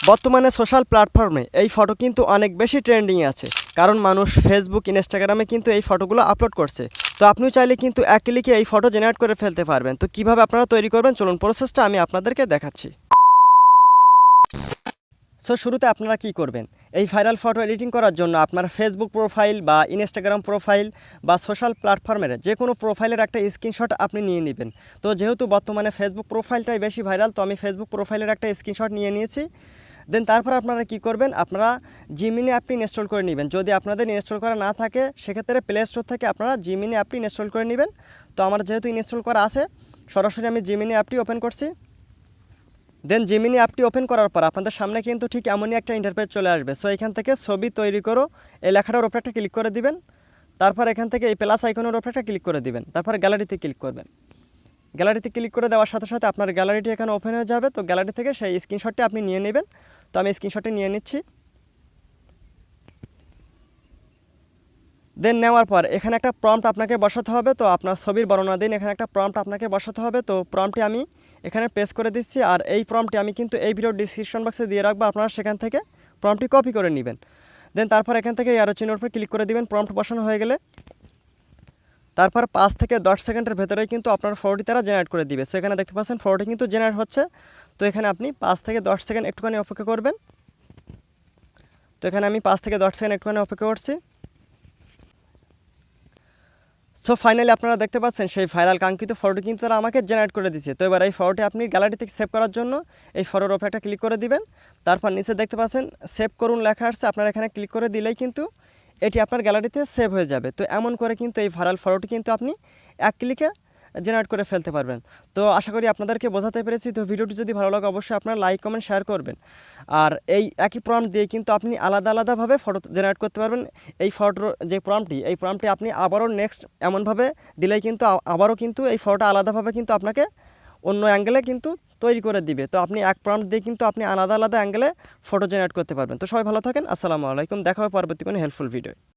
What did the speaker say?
বর্তমানে সোশ্যাল প্ল্যাটফর্মে এই ফটো কিন্তু অনেক বেশি ট্রেন্ডিংয়ে আছে, কারণ মানুষ ফেসবুক ইনস্টাগ্রামে কিন্তু এই ফটোগুলো আপলোড করছে। তো আপনিও চাইলে কিন্তু এক ক্লিকে এই ফটো জেনারেট করে ফেলতে পারবেন। তো কিভাবে আপনারা তৈরি করবেন, চলুন প্রসেসটা আমি আপনাদেরকে দেখাচ্ছি। সো শুরুতে আপনারা কি করবেন, এই ভাইরাল ফটো এডিটিং করার জন্য আপনার ফেসবুক প্রোফাইল বা ইনস্টাগ্রাম প্রোফাইল বা সোশ্যাল প্ল্যাটফর্মের যে কোনো প্রোফাইলের একটা স্ক্রিনশট আপনি নিয়ে নেবেন। তো যেহেতু বর্তমানে ফেসবুক প্রোফাইলটাই বেশি ভাইরাল, তো আমি ফেসবুক প্রোফাইলের একটা স্ক্রিনশট নিয়ে নিয়েছি। দেন তারপর আপনারা কি করবেন, আপনারা জিমিনি অ্যাপটি ইনস্টল করে নেবেন। যদি আপনাদের ইনস্টল করা না থাকে সেক্ষেত্রে প্লে স্টোর থেকে আপনারা জিমিনি অ্যাপটি ইনস্টল করে নেবেন। তো আমার যেহেতু ইনস্টল করা আছে, সরাসরি আমি জিমিনি অ্যাপটি ওপেন করছি। দেন জিমিনি অ্যাপটি ওপেন করার পর আপনাদের সামনে কিন্তু ঠিক এমনই একটা ইন্টারফেস চলে আসবে। সো এখান থেকে ছবি তৈরি করো এই লেখাটার উপরে একটা ক্লিক করে দিবেন। তারপর এখান থেকে এই প্লাস আইকনের উপরে একটা ক্লিক করে দিবেন। তারপর গ্যালারিতে ক্লিক করবেন। গ্যালারিতে ক্লিক করে দেওয়ার সাথে সাথে আপনার গ্যালারিটি এখানে ওপেন হয়ে যাবে। তো গ্যালারি থেকে সেই স্ক্রিনশটটি আপনি নিয়ে নেবেন। তো আমি স্ক্রিনশটটি নিয়ে নিচ্ছি। দেন নেওয়ার পর এখানে একটা প্রম্পট আপনাকে বসাতে হবে। তো আপনার ছবির বর্ণনা দিন, এখানে একটা প্রম্পট আপনাকে বসাতে হবে। তো প্রম্পটটি আমি এখানে পেস্ট করে দিচ্ছি, আর এই প্রম্পটটি আমি কিন্তু এই ভিডিওর ডিসক্রিপশন বক্সে দিয়ে রাখবো, আপনারা সেখান থেকে প্রম্পটটি কপি করে নেবেন। দেন তারপর এখান থেকে অ্যারো চিহ্নের উপর ক্লিক করে দিবেন। প্রম্পট বসানো হয়ে গেলে তারপর 5 থেকে 10 সেকেন্ডের ভেতরেই কিন্তু আপনার ফটোটি তারা জেনারেট করে দিবে। সো এখানে দেখতে পাচ্ছেন ফটোটি কিন্তু জেনারেট হচ্ছে। তো এখানে আপনি 5 থেকে 10 সেকেন্ড একটুখানি অপেক্ষা করবেন। তো এখানে আমি 5 থেকে 10 সেকেন্ড একটুখানি অপেক্ষা করছি। সো ফাইনালি আপনারা দেখতে পাচ্ছেন সেই ভাইরাল কাঙ্ক্ষিত ফটোটি কিন্তু তারা আমাকে জেনারেট করে দিচ্ছে। তো এবার এই ফটোটি আপনি গ্যালারি থেকে সেভ করার জন্য এই ফটোর উপরে একটা ক্লিক করে দিবেন। তারপর নিচে দেখতে পাচ্ছেন সেভ করুন লেখা আসছে, আপনারা এখানে ক্লিক করে দিলেই কিন্তু এটি আপনার গ্যালারিতে সেভ হয়ে যাবে। তো এমন করে কিন্তু এই ভাইরাল ফটোটি কিন্তু আপনি এক ক্লিকে জেনারেট করে ফেলতে পারবেন। তো আশা করি আপনাদেরকে বোঝাতে পেরেছি। তো ভিডিওটি যদি ভালো লাগে অবশ্যই আপনারা লাইক কমেন্ট শেয়ার করবেন। আর এই একই প্রম্পট দিয়ে কিন্তু আপনি আলাদা আলাদাভাবে ফটো জেনারেট করতে পারবেন। এই ফটোর যে প্রম্পটটি আপনি আবারও নেক্সট এমনভাবে দিলেই কিন্তু আবারও কিন্তু এই ফটোটা আলাদাভাবে কিন্তু আপনাকে অন্য অ্যাঙ্গেলে কিন্তু তৈরি করে দিবে। তো আপনি এক প্রম্পট দিয়ে কিন্তু আপনি আলাদা আলাদা অ্যাঙ্গেলে ফটো জেনারেট করতে পারবেন। তো সবাই ভালো থাকেন, আসসালামু আলাইকুম। দেখা হবে পরবর্তী কোনো হেল্পফুল ভিডিও।